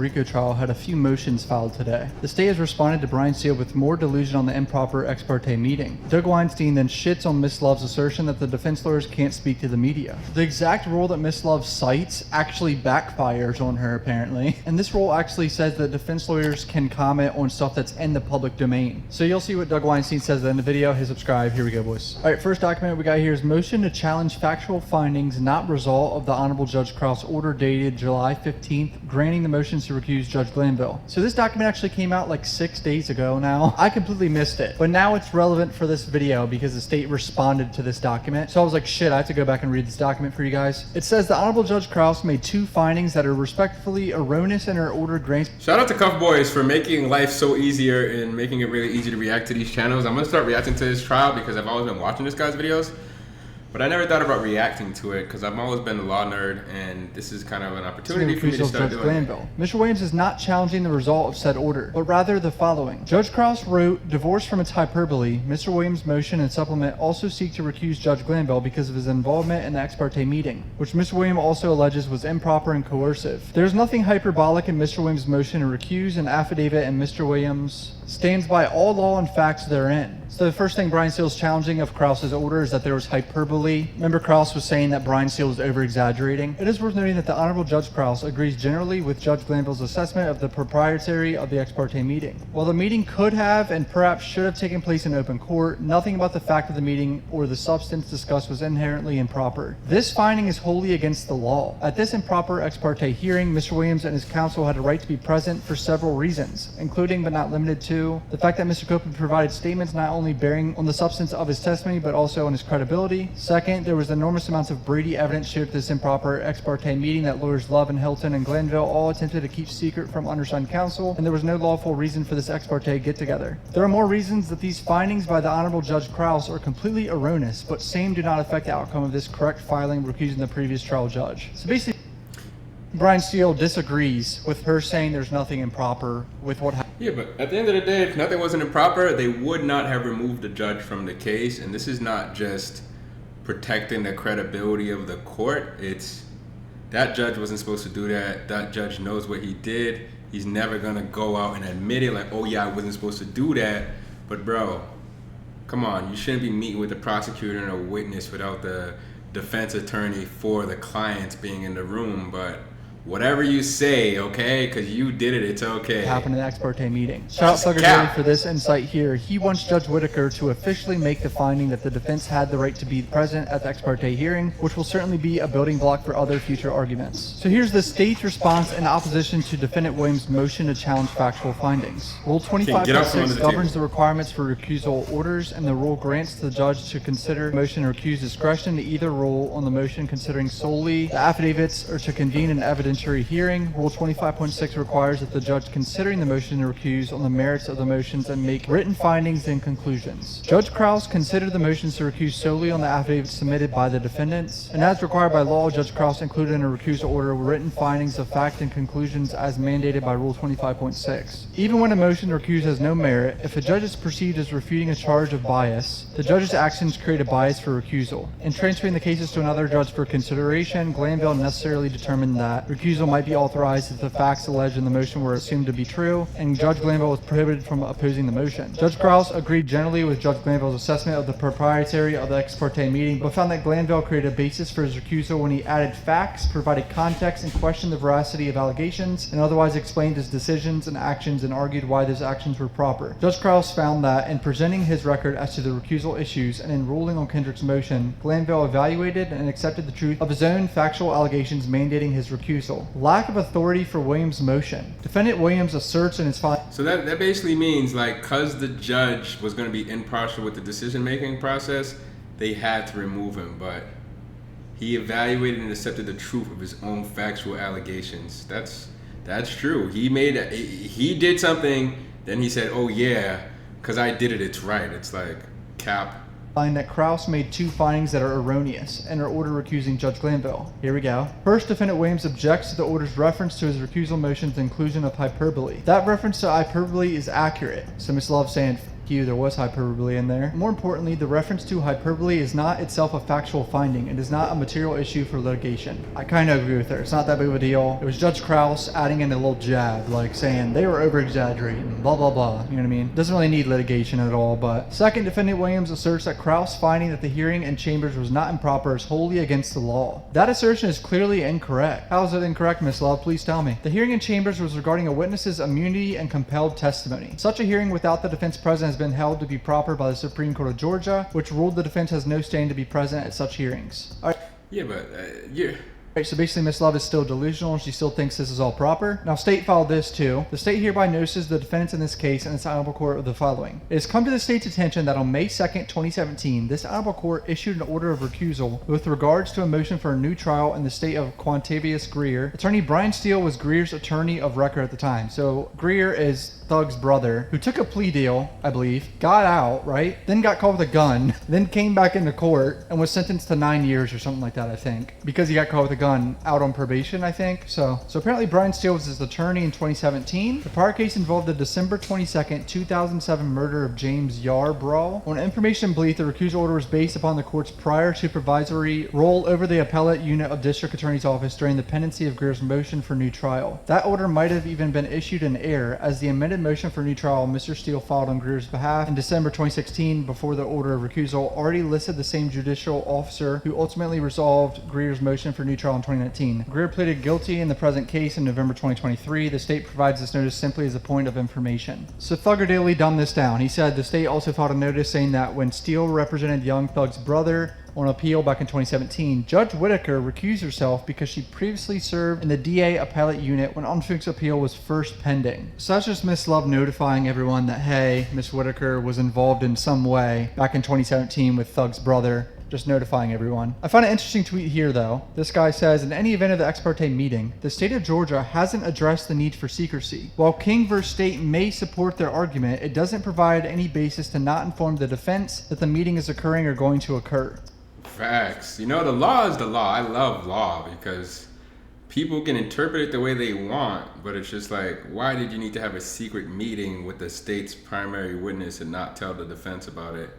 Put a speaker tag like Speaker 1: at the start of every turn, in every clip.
Speaker 1: RICO trial had a few motions filed today. The state has responded to Brian Steele with more delusion on the improper ex parte meeting. Doug Weinstein then shits on Miss Love's assertion that the defense lawyers can't speak to the media. The exact rule that Miss Love cites actually backfires on her apparently, and this rule actually says that defense lawyers can comment on stuff that's in the public domain. So you'll see what Doug Weinstein says in the video. Hit subscribe. Here we go, boys. All right, first document we got here is motion to challenge factual findings not result of the Honorable Judge Krause order dated July 15th, granting the motions to recuse Judge Glanville. So this document actually came out like 6 days ago now. I completely missed it, but now it's relevant for this video because the state responded to this document. So I was like, shit, I have to go back and read this document for you guys. It says the Honorable Judge Krause made two findings that are respectfully erroneous in her order grants.
Speaker 2: Shout out to Cuff Boys for making life so easier and making it really easy to react to these channels. I'm gonna start reacting to this trial because I've always been watching this guy's videos, but I never thought about reacting to it because I've always been a law nerd, and this is kind of an opportunity for me to start doing
Speaker 1: Glanville. Mr. Williams is not challenging the result of said order, but rather the following. Judge Krause wrote, divorced from its hyperbole, Mr. Williams' motion and supplement also seek to recuse Judge Glanville because of his involvement in the ex parte meeting, which Mr. Williams also alleges was improper and coercive. There is nothing hyperbolic in Mr. Williams' motion to recuse an affidavit, and Mr. Williams stands by all law and facts therein. So the first thing Brian Steele is challenging of Krause's order is that there was hyperbole. Remember, Krause was saying that Brian Steele was over-exaggerating. It is worth noting that the Honorable Judge Krause agrees generally with Judge Glanville's assessment of the propriety of the ex parte meeting. While the meeting could have and perhaps should have taken place in open court, nothing about the fact of the meeting or the substance discussed was inherently improper. This finding is wholly against the law. At this improper ex parte hearing, Mr. Williams and his counsel had a right to be present for several reasons, including but not limited to the fact that Mr. Copeland provided statements not only bearing on the substance of his testimony but also on his credibility. Second, there was enormous amounts of Brady evidence shared at this improper ex parte meeting that lawyers Love and Hilton and Glanville all attempted to keep secret from undersigned counsel, and there was no lawful reason for this ex parte get-together. There are more reasons that these findings by the Honorable Judge Krause are completely erroneous, but same do not affect the outcome of this correct filing recusing the previous trial judge. So basically, Brian Steele disagrees with her saying there's nothing improper with what happened.
Speaker 2: Yeah, but at the end of the day, if nothing wasn't improper, they would not have removed the judge from the case. And this is not just protecting the credibility of the court. It's that judge wasn't supposed to do that. That judge knows what he did. He's never going to go out and admit it like, oh yeah, I wasn't supposed to do that. But bro, come on, you shouldn't be meeting with the prosecutor and a witness without the defense attorney for the clients being in the room. But whatever you say, okay, because you did it, it's okay.
Speaker 1: Happened in the ex parte meeting. Shout out Thugger Jerry for this insight here. He wants Judge Whitaker to officially make the finding that the defense had the right to be present at the ex parte hearing, which will certainly be a building block for other future arguments. So here's the state's response in opposition to Defendant Williams' motion to challenge factual findings. Rule 25.6 governs the requirements for recusal orders, and the rule grants the judge to consider motion to recuse discretion to either rule on the motion considering solely the affidavits or to convene an evidentiary hearing. Rule 25.6 requires that the judge considering the motion to recuse on the merits of the motions and make written findings and conclusions. Judge Krause considered the motions to recuse solely on the affidavits submitted by the defendants, and as required by law, Judge Krause included in a recusal order written findings of fact and conclusions as mandated by Rule 25.6. Even when a motion to recuse has no merit, if a judge is perceived as refuting a charge of bias, the judge's actions create a bias for recusal. In transferring the cases to another judge for consideration, Glanville necessarily determined that recusal might be authorized if the facts alleged in the motion were assumed to be true, and Judge Glanville was prohibited from opposing the motion. Judge Krause agreed generally with Judge Glanville's assessment of the propriety of the ex parte meeting, but found that Glanville created a basis for his recusal when he added facts, provided context, and questioned the veracity of allegations, and otherwise explained his decisions and actions and argued why those actions were proper. Judge Krause found that in presenting his record as to the recusal issues and in ruling on Kendrick's motion, Glanville evaluated and accepted the truth of his own factual allegations mandating his recusal. Lack of authority for Williams' motion. Defendant Williams asserts in his file.
Speaker 2: So that basically means, like, because the judge was going to be impartial with the decision-making process, they had to remove him, but he evaluated and accepted the truth of his own factual allegations. That's true. He did something, then he said, oh yeah, because I did it, it's right. It's like, cap.
Speaker 1: Find that Krause made two findings that are erroneous in her order recusing Judge Glanville. Here we go. First, Defendant Williams objects to the order's reference to his recusal motion's inclusion of hyperbole. That reference to hyperbole is accurate. So Ms. Love saying you, there was hyperbole in there. More importantly, the reference to hyperbole is not itself a factual finding. It is not a material issue for litigation. I kind of agree with her. It's not that big of a deal. It was Judge Krause adding in a little jab, like saying they were over-exaggerating, blah, blah, blah. You know what I mean? Doesn't really need litigation at all, but second, defendant Williams asserts that Krause finding that the hearing in chambers was not improper is wholly against the law. That assertion is clearly incorrect. How is it incorrect, Miss Love? Please tell me. The hearing in chambers was regarding a witness's immunity and compelled testimony. Such a hearing without the defense present has been held to be proper by the Supreme Court of Georgia, which ruled the defense has no standing to be present at such hearings. All right.
Speaker 2: Yeah, but yeah.
Speaker 1: Right, so basically Miss Love is still delusional and she still thinks this is all proper. Now state filed this too. The state hereby notices the defendants in this case and its honorable court of the following. It has come to the state's attention that on May 2nd, 2017, this honorable court issued an order of recusal with regards to a motion for a new trial in the state of Quantavious Greer. Attorney Brian Steele was Greer's attorney of record at the time. So Greer is Thug's brother, who took a plea deal, I believe, got out, right? Then got caught with a gun, then came back into court and was sentenced to 9 years or something like that, I think, because he got caught with a gun out on probation, I think. So apparently Brian Steele was his attorney in 2017. The prior case involved the December 22nd, 2007 murder of James Yarbrough. On information and belief, the recusal order was based upon the court's prior supervisory role over the appellate unit of District Attorney's Office during the pendency of Greer's motion for new trial. That order might have even been issued in error, as the amended motion for new trial Mr. Steele filed on Greer's behalf in December 2016 before the order of recusal already listed the same judicial officer who ultimately resolved Greer's motion for new trial in 2019. Greer pleaded guilty in the present case in November 2023. The state provides this notice simply as a point of information. So Thugger Daily dumbed this down. He said the state also filed a notice saying that when Steele represented Young Thug's brother on appeal back in 2017, Judge Whitaker recused herself because she previously served in the DA appellate unit when Unfug's appeal was first pending. So that's just Miss Love notifying everyone that, hey, Miss Whitaker was involved in some way back in 2017 with Thug's brother. Just notifying everyone. I find an interesting tweet here though. This guy says, in any event of the ex parte meeting, the state of Georgia hasn't addressed the need for secrecy. While King v. State may support their argument, it doesn't provide any basis to not inform the defense that the meeting is occurring or going to occur.
Speaker 2: Facts. You know, the law is the law. I love law because people can interpret it the way they want, but it's just like, why did you need to have a secret meeting with the state's primary witness and not tell the defense about it?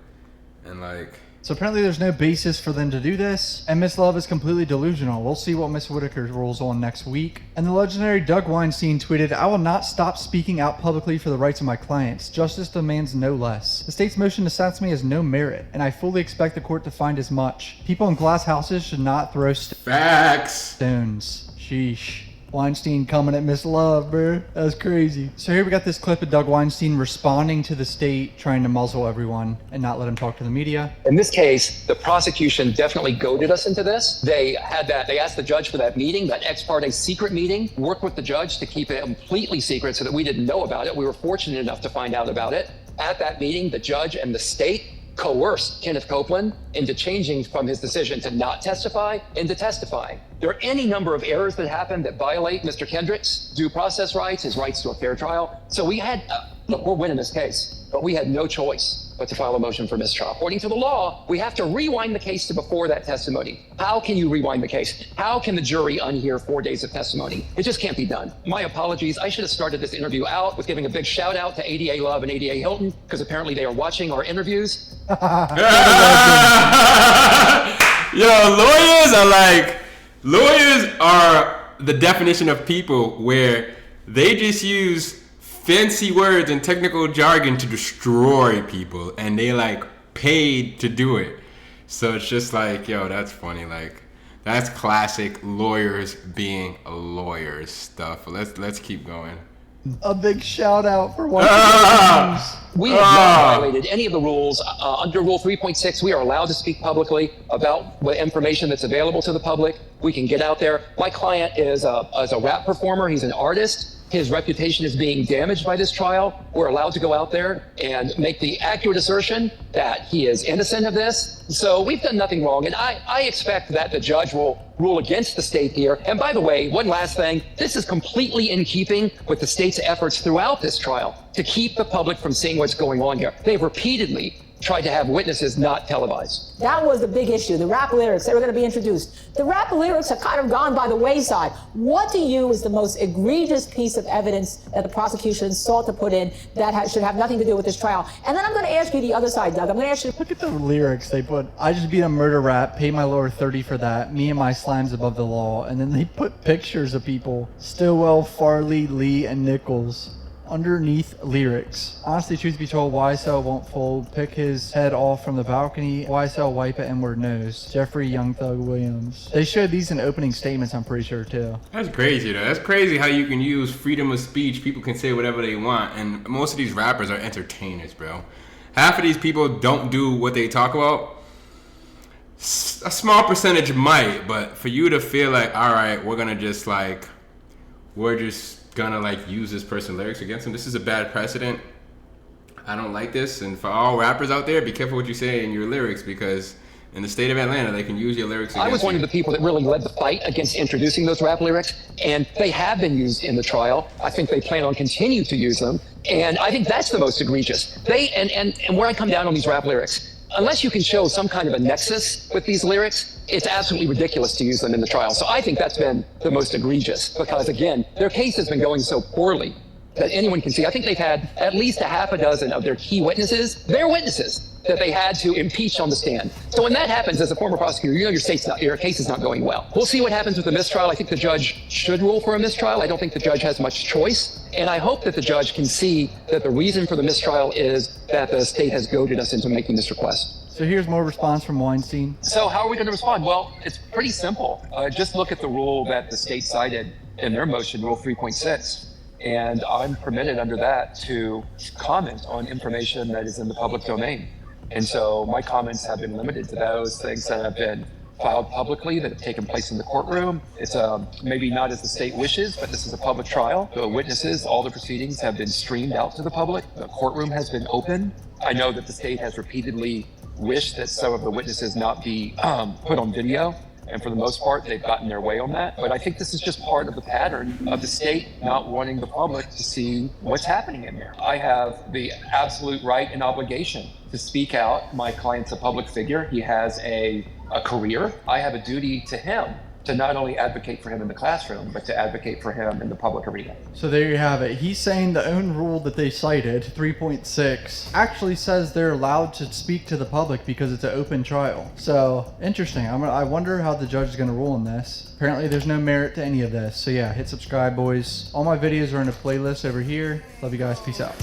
Speaker 2: And like...
Speaker 1: So apparently there's no basis for them to do this, and Miss Love is completely delusional. We'll see what Miss Whitaker rules on next week. And the legendary Doug Weinstein tweeted, I will not stop speaking out publicly for the rights of my clients. Justice demands no less. The state's motion to silence me has no merit, and I fully expect the court to find as much. People in glass houses should not throw
Speaker 2: Facts.
Speaker 1: stones. Sheesh. Weinstein coming at Miss Love, bro. That's crazy. So here we got this clip of Doug Weinstein responding to the state, trying to muzzle everyone and not let him talk to the media.
Speaker 3: In this case, the prosecution definitely goaded us into this. They asked the judge for that meeting, that ex parte secret meeting, worked with the judge to keep it completely secret so that we didn't know about it. We were fortunate enough to find out about it. At that meeting, the judge and the state coerced Kenneth Copeland into changing from his decision to not testify into testifying. There are any number of errors that happen that violate Mr. Kendrick's due process rights, his rights to a fair trial. So we had, look, we're winning this case, but we had no choice but to file a motion for mistrial. According to the law, we have to rewind the case to before that testimony. How can you rewind the case? How can the jury unhear 4 days of testimony? It just can't be done. My apologies. I should have started this interview out with giving a big shout out to ADA Love and ADA Hilton, because apparently they are watching our interviews.
Speaker 2: Yo, lawyers are the definition of people where they just use fancy words and technical jargon to destroy people, and they like paid to do it. So it's just like, yo, that's funny. Like, that's classic lawyers being lawyers stuff. Let's keep going.
Speaker 1: A big shout out for watching
Speaker 3: We have not violated any of the rules. Under Rule 3.6, we are allowed to speak publicly about what information that's available to the public. We can get out there. My client is a rap performer. He's an artist. His reputation is being damaged by this trial. We're allowed to go out there and make the accurate assertion that he is innocent of this. So we've done nothing wrong. And I expect that the judge will rule against the state here. And by the way, one last thing, this is completely in keeping with the state's efforts throughout this trial to keep the public from seeing what's going on here. They've repeatedly tried to have witnesses not televised.
Speaker 4: That was the big issue, the rap lyrics that were going to be introduced. The rap lyrics have kind of gone by the wayside. What to you is the most egregious piece of evidence that the prosecution sought to put in that should have nothing to do with this trial? And then I'm going to ask you the other side, Doug. I'm going to ask you.
Speaker 1: Look at the lyrics they put. I just beat a murder rap, pay my lawyer 30 for that, me and my slimes above the law. And then they put pictures of people, Stillwell, Farley, Lee, and Nichols, underneath lyrics. Honestly, truth be told, YSL won't fold. Pick his head off from the balcony. YSL wipe it inward nose. Jeffrey Young Thug Williams. They showed these in opening statements, I'm pretty sure, too.
Speaker 2: That's crazy, though. That's crazy how you can use freedom of speech. People can say whatever they want. And most of these rappers are entertainers, bro. Half of these people don't do what they talk about. A small percentage might, but for you to feel like, all right, we're just gonna like use this person's lyrics against him. This is a bad precedent. I don't like this. And for all rappers out there, be careful what you say in your lyrics, because in the state of Atlanta, they can use your lyrics against you.
Speaker 3: I was one of the people that really led the fight against introducing those rap lyrics, and they have been used in the trial. I think they plan on continue to use them, and I think that's the most egregious. And where I come down on these rap lyrics, unless you can show some kind of a nexus with these lyrics, it's absolutely ridiculous to use them in the trial. So I think that's been the most egregious because, again, their case has been going so poorly that anyone can see. I think they've had at least a half a dozen of their key witnesses, their witnesses, that they had to impeach on the stand. So when that happens, as a former prosecutor, you know your case is not going well. We'll see what happens with the mistrial. I think the judge should rule for a mistrial. I don't think the judge has much choice. And I hope that the judge can see that the reason for the mistrial is that the state has goaded us into making this request.
Speaker 1: So here's more response from Weinstein.
Speaker 3: So how are we going to respond? Well, it's pretty simple. Just look at the rule that the state cited in their motion, Rule 3.6. And I'm permitted under that to comment on information that is in the public domain. And so my comments have been limited to those things that have been filed publicly, that have taken place in the courtroom. It's maybe not as the state wishes, but this is a public trial. The witnesses, all the proceedings have been streamed out to the public. The courtroom has been open. I know that the state has repeatedly wished that some of the witnesses not be put on video. And for the most part, they've gotten their way on that. But I think this is just part of the pattern of the state not wanting the public to see what's happening in there. I have the absolute right and obligation to speak out. My client's a public figure. He has a career. I have a duty to him to not only advocate for him in the classroom, but to advocate for him in the public arena.
Speaker 1: So there you have it. He's saying the own rule that they cited, 3.6, actually says they're allowed to speak to the public because it's an open trial. So interesting. I wonder how the judge is going to rule on this. Apparently there's no merit to any of this. So yeah, hit subscribe, boys. All my videos are in a playlist over here. Love you guys. Peace out.